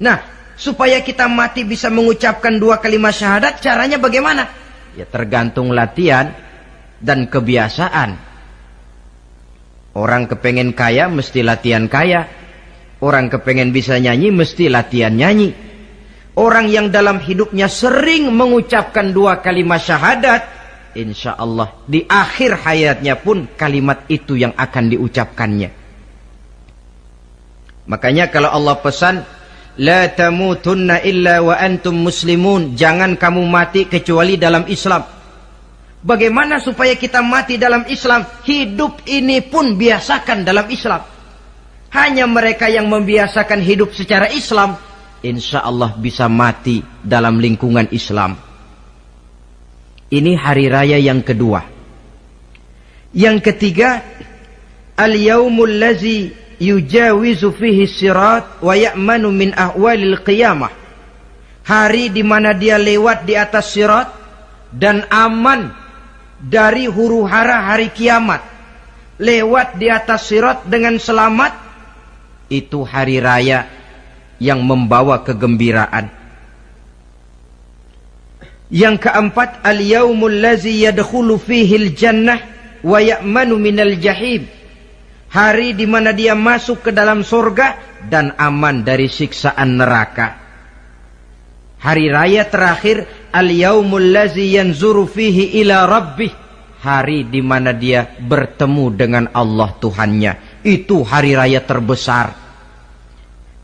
Nah, supaya kita mati bisa mengucapkan 2 kalimat syahadat, caranya bagaimana? Ya tergantung latihan dan kebiasaan. Orang kepengen kaya mesti latihan kaya. Orang kepengen bisa nyanyi mesti latihan nyanyi. Orang yang dalam hidupnya sering mengucapkan 2 kalimat syahadat, insya Allah di akhir hayatnya pun kalimat itu yang akan diucapkannya. Makanya kalau Allah pesan, la tamutunna illa wa antum muslimun, jangan kamu mati kecuali dalam Islam. Bagaimana supaya kita mati dalam Islam? Hidup ini pun biasakan dalam Islam. Hanya mereka yang membiasakan hidup secara Islam, insya Allah bisa mati dalam lingkungan Islam. Ini hari raya yang kedua. Yang ketiga, al-yaumul lazi yujawizu fihi sirat wa ya'manu min ahwalil qiyamah. Hari di mana dia lewat di atas sirat dan aman dari huru-hara hari kiamat. Lewat di atas sirat dengan selamat. Itu hari raya yang membawa kegembiraan. Yang keempat, al-yaumul lazi yadkhulu fihil jannah wa ya'manu minal jahim. Hari di mana dia masuk ke dalam surga dan aman dari siksaan neraka. Hari raya terakhir, al-yaumul lazi yanzuru fihi ila rabbih. Hari di mana dia bertemu dengan Allah Tuhannya. Itu hari raya terbesar.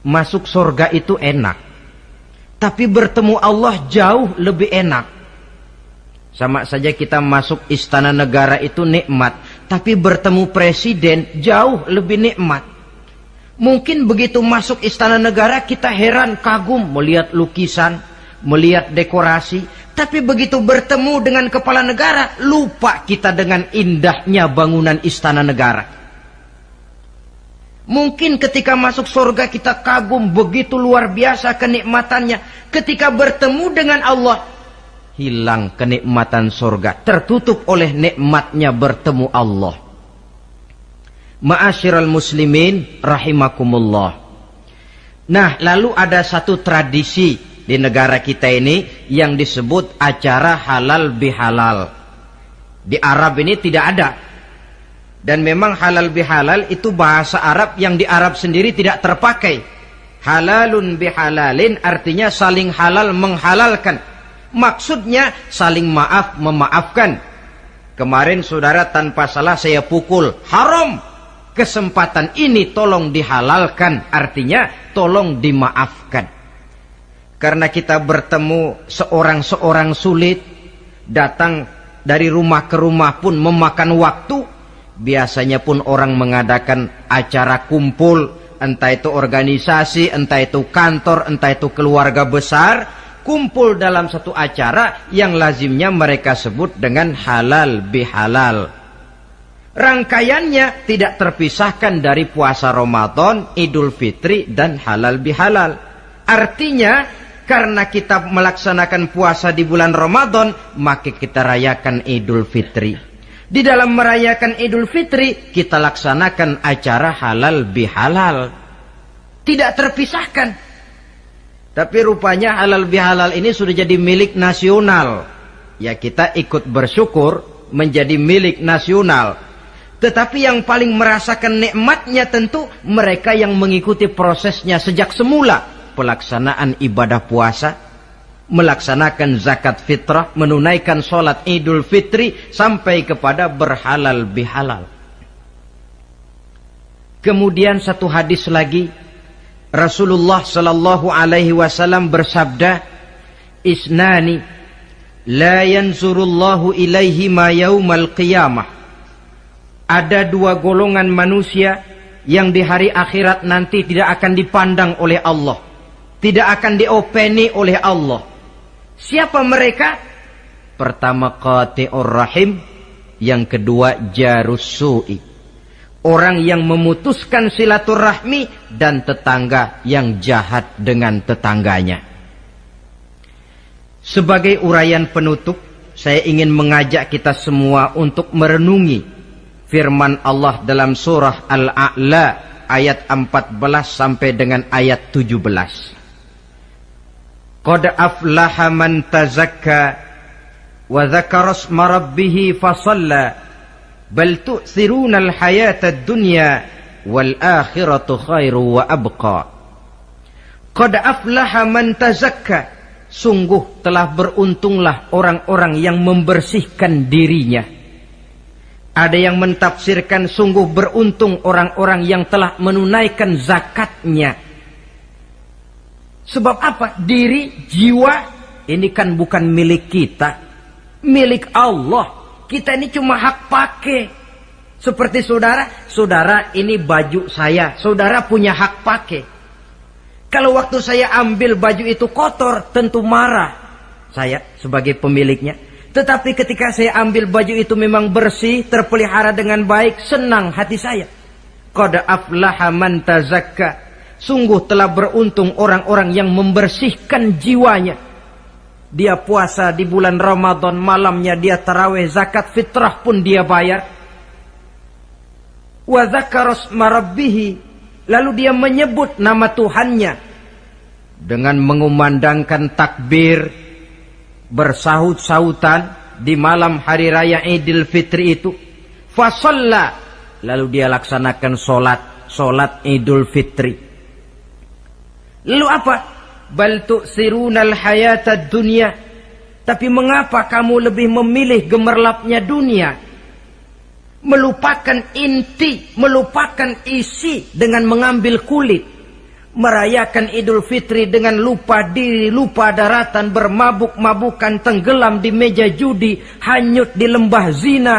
Masuk surga itu enak. Tapi bertemu Allah jauh lebih enak. Sama saja kita masuk istana negara itu nikmat. Tapi bertemu presiden jauh lebih nikmat. Mungkin begitu masuk istana negara kita heran, kagum melihat lukisan, melihat dekorasi. Tapi begitu bertemu dengan kepala negara, lupa kita dengan indahnya bangunan istana negara. Mungkin ketika masuk surga kita kagum begitu luar biasa kenikmatannya. Ketika bertemu dengan Allah, hilang kenikmatan surga. Tertutup oleh nikmatnya bertemu Allah. Ma'asyiral muslimin rahimakumullah. Nah, lalu ada satu tradisi di negara kita ini yang disebut acara halal bihalal. Di Arab ini tidak ada. Dan memang halal bihalal itu bahasa Arab yang di Arab sendiri tidak terpakai. Halalun bihalalin artinya saling halal menghalalkan. Maksudnya saling maaf memaafkan. Kemarin saudara tanpa salah saya pukul, haram. Kesempatan ini tolong dihalalkan, artinya tolong dimaafkan. Karena kita bertemu seorang-seorang sulit, datang dari rumah ke rumah pun memakan waktu. Biasanya pun orang mengadakan acara kumpul, entah itu organisasi, entah itu kantor, entah itu keluarga besar, kumpul dalam satu acara yang lazimnya mereka sebut dengan halal bihalal. Rangkaiannya tidak terpisahkan dari puasa Ramadan, Idul Fitri, dan halal bihalal. Artinya, karena kita melaksanakan puasa di bulan Ramadan, maka kita rayakan Idul Fitri. Di dalam merayakan Idul Fitri, kita laksanakan acara halal bihalal. Tidak terpisahkan. Tapi rupanya halal bihalal ini sudah jadi milik nasional. Ya kita ikut bersyukur menjadi milik nasional. Tetapi yang paling merasakan nikmatnya tentu mereka yang mengikuti prosesnya sejak semula. Pelaksanaan ibadah puasa, melaksanakan zakat fitrah, menunaikan sholat Idul Fitri, sampai kepada berhalal bihalal. Kemudian satu hadis lagi, Rasulullah sallallahu alaihi wasallam bersabda, "Isnani la yanzurullahu ilaihi ma yaumal qiyamah." Ada dua golongan manusia yang di hari akhirat nanti tidak akan dipandang oleh Allah, tidak akan diopeni oleh Allah. Siapa mereka? Pertama qati'ur rahim, yang kedua jarus su'i. Orang yang memutuskan silaturahmi dan tetangga yang jahat dengan tetangganya. Sebagai uraian penutup, saya ingin mengajak kita semua untuk merenungi firman Allah dalam surah Al-A'la ayat 14 sampai dengan ayat 17. Qad aflaha man tazakka wa dzakara isma rabbih fasalla bal tu'thiruna al-hayata ad-dunya wal akhiratu khairu wa abqa. Qad aflaha man tazakka, sungguh telah beruntunglah orang-orang yang membersihkan dirinya. Ada yang mentafsirkan sungguh beruntung orang-orang yang telah menunaikan zakatnya. Sebab apa? Diri, jiwa ini kan bukan milik kita, milik Allah. Kita ini cuma hak pakai. Seperti saudara, saudara ini baju saya, saudara punya hak pakai. Kalau waktu saya ambil baju itu kotor, tentu marah saya sebagai pemiliknya. Tetapi ketika saya ambil baju itu memang bersih, terpelihara dengan baik, senang hati saya. Qad aflaha man tazakka. Sungguh telah beruntung orang-orang yang membersihkan jiwanya. Dia puasa di bulan Ramadan, malamnya dia tarawih, zakat fitrah pun dia bayar. Wa dzakara isma rabbih, lalu dia menyebut nama Tuhannya dengan mengumandangkan takbir, bersahut-sahutan di malam hari raya Idul Fitri itu. Fa shalla, lalu dia laksanakan salat Idul Fitri. Lalu apa? Bal tu'sirunal hayatad dunya. Tapi mengapa kamu lebih memilih gemerlapnya dunia? Melupakan inti, melupakan isi dengan mengambil kulit. Merayakan Idul Fitri dengan lupa diri, lupa daratan, bermabuk-mabukan, tenggelam di meja judi, hanyut di lembah zina.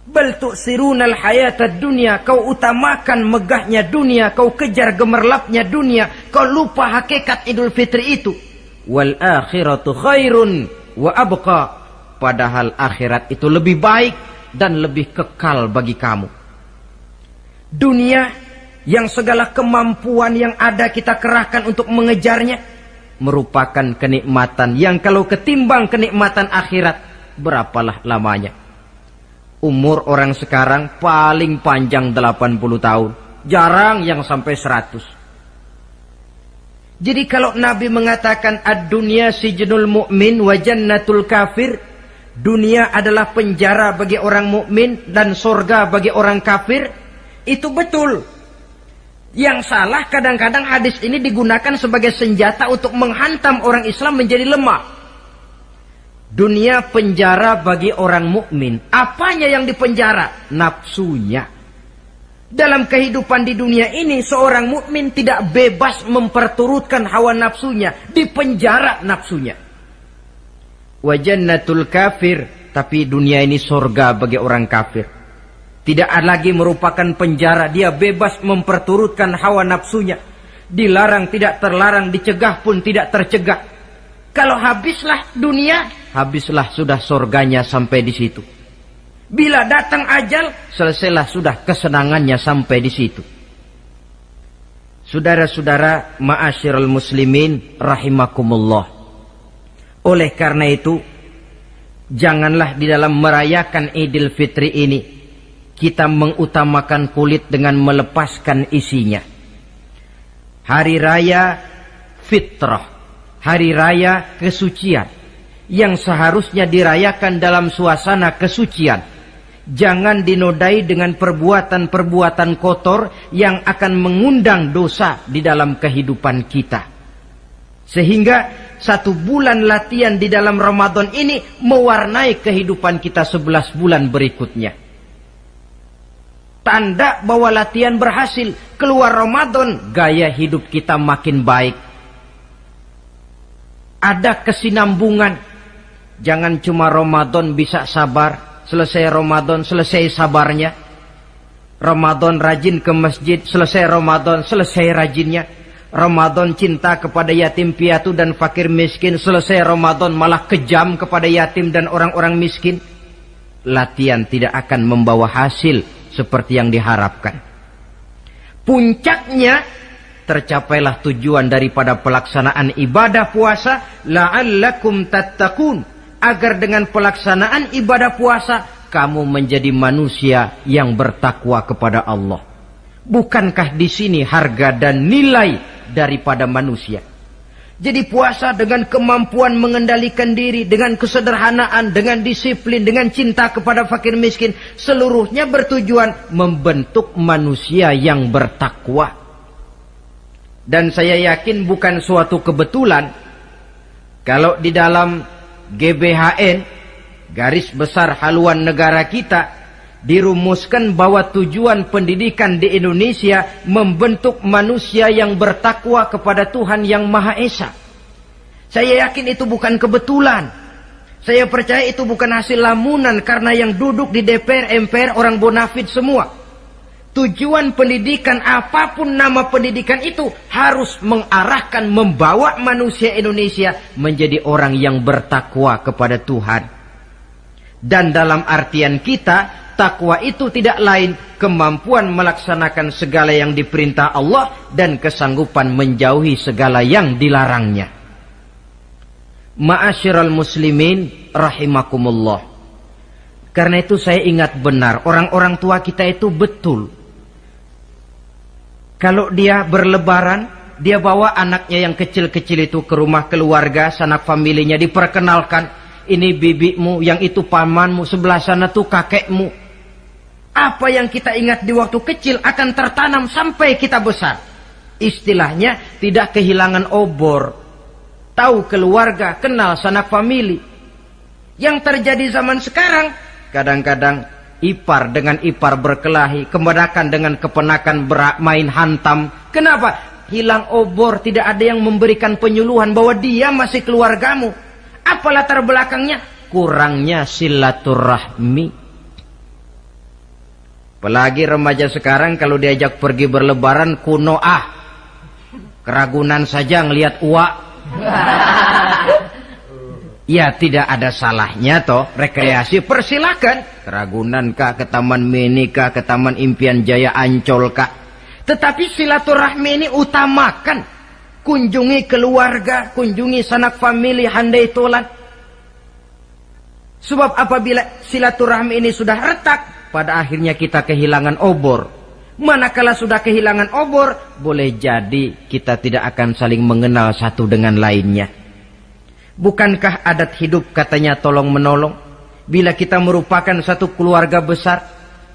Bal tu'sirunal hayatad dunya, kau utamakan megahnya dunia, kau kejar gemerlapnya dunia, kau lupa hakikat Idul Fitri itu. Wal akhiratu khairun wa abqa, padahal akhirat itu lebih baik dan lebih kekal bagi kamu. Dunia yang segala kemampuan yang ada kita kerahkan untuk mengejarnya merupakan kenikmatan yang kalau ketimbang kenikmatan akhirat, berapalah lamanya. Umur orang sekarang paling panjang 80 tahun. Jarang yang sampai 100. Jadi kalau Nabi mengatakan ad-dunya sijnul mu'min wa jannatul kafir, dunia adalah penjara bagi orang mukmin dan surga bagi orang kafir, itu betul. Yang salah kadang-kadang hadis ini digunakan sebagai senjata untuk menghantam orang Islam menjadi lemah. Dunia penjara bagi orang mukmin. Apanya yang dipenjara? Nafsunya. Dalam kehidupan di dunia ini, seorang mukmin tidak bebas memperturutkan hawa nafsunya, dipenjara nafsunya. Wa jannatul kafir, tapi dunia ini surga bagi orang kafir. Tidak lagi merupakan penjara, dia bebas memperturutkan hawa nafsunya. Dilarang tidak terlarang, dicegah pun tidak tercegah. Kalau habislah dunia, habislah sudah surganya sampai di situ. Bila datang ajal, selesailah sudah kesenangannya sampai di situ. Saudara-saudara, ma'asyiral muslimin rahimakumullah. Oleh karena itu, janganlah di dalam merayakan Idul Fitri ini kita mengutamakan kulit dengan melepaskan isinya. Hari raya fitrah, hari raya kesucian yang seharusnya dirayakan dalam suasana kesucian, jangan dinodai dengan perbuatan-perbuatan kotor yang akan mengundang dosa di dalam kehidupan kita. Sehingga 1 bulan latihan di dalam Ramadan ini mewarnai kehidupan kita 11 bulan berikutnya. Tanda bahwa latihan berhasil. Keluar Ramadan, gaya hidup kita makin baik. Ada kesinambungan. Jangan cuma Ramadan bisa sabar, selesai Ramadan selesai sabarnya. Ramadan rajin ke masjid, selesai Ramadan selesai rajinnya. Ramadan cinta kepada yatim piatu dan fakir miskin, selesai Ramadan malah kejam kepada yatim dan orang-orang miskin. Latihan tidak akan membawa hasil seperti yang diharapkan. Puncaknya, tercapailah tujuan daripada pelaksanaan ibadah puasa, la'allakum tattaqun, agar dengan pelaksanaan ibadah puasa kamu menjadi manusia yang bertakwa kepada Allah. Bukankah di sini harga dan nilai daripada manusia? Jadi puasa dengan kemampuan mengendalikan diri, dengan kesederhanaan, dengan disiplin, dengan cinta kepada fakir miskin, seluruhnya bertujuan membentuk manusia yang bertakwa. Dan saya yakin bukan suatu kebetulan kalau di dalam GBHN, garis besar haluan negara kita, dirumuskan bahwa tujuan pendidikan di Indonesia membentuk manusia yang bertakwa kepada Tuhan yang Maha Esa. Saya yakin itu bukan kebetulan. Saya percaya itu bukan hasil lamunan karena yang duduk di DPR, MPR orang bonafid semua. Tujuan pendidikan, apapun nama pendidikan itu, harus mengarahkan, membawa manusia Indonesia menjadi orang yang bertakwa kepada Tuhan. Dan dalam artian kita, takwa itu tidak lain kemampuan melaksanakan segala yang diperintah Allah dan kesanggupan menjauhi segala yang dilarangnya. Ma'asyiral muslimin rahimakumullah. Karena itu saya ingat benar, orang-orang tua kita itu betul. Kalau dia berlebaran, dia bawa anaknya yang kecil-kecil itu ke rumah keluarga, sanak familinya, diperkenalkan. Ini bibimu, yang itu pamanmu, sebelah sana tuh kakekmu. Apa yang kita ingat di waktu kecil akan tertanam sampai kita besar. Istilahnya tidak kehilangan obor. Tahu keluarga, kenal sanak famili. Yang terjadi zaman sekarang, kadang-kadang ipar dengan ipar berkelahi, keponakan dengan keponakan bermain hantam. Kenapa? Hilang obor, tidak ada yang memberikan penyuluhan bahwa dia masih keluargamu. Apa latar belakangnya? Kurangnya silaturahmi. Apalagi remaja sekarang kalau diajak pergi berlebaran kuno keragunan saja ngelihat uak. Ya tidak ada salahnya toh, rekreasi persilakan. Keragunan kah, ke Taman Mini kah, ke Taman Impian Jaya Ancol kah. Tetapi silaturahmi ini utamakan. Kunjungi keluarga, kunjungi sanak famili, handai tolan. Sebab apabila silaturahmi ini sudah retak, pada akhirnya kita kehilangan obor. Manakala sudah kehilangan obor, boleh jadi kita tidak akan saling mengenal satu dengan lainnya. Bukankah adat hidup katanya tolong menolong? Bila kita merupakan satu keluarga besar,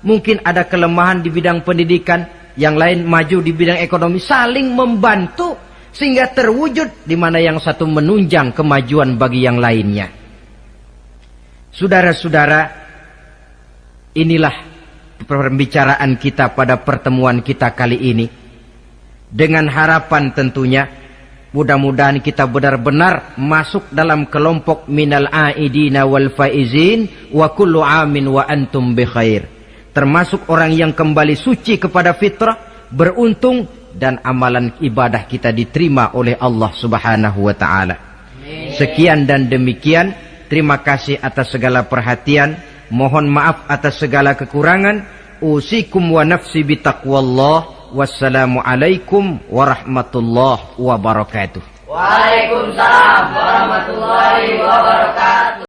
mungkin ada kelemahan di bidang pendidikan, yang lain maju di bidang ekonomi, saling membantu sehingga terwujud di mana yang satu menunjang kemajuan bagi yang lainnya. Saudara-saudara, inilah pembicaraan kita pada pertemuan kita kali ini. Dengan harapan tentunya mudah-mudahan kita benar-benar masuk dalam kelompok minal aidina wal faizin wa kullu amin wa antum bi khair. Termasuk orang yang kembali suci kepada fitrah, beruntung dan amalan ibadah kita diterima oleh Allah Subhanahu wa taala. Sekian dan demikian, terima kasih atas segala perhatian, mohon maaf atas segala kekurangan. Usikum wa nafsi bi taqwallah. Wassalamualaikum warahmatullahi wabarakatuh. Waalaikumsalam warahmatullahi wabarakatuh.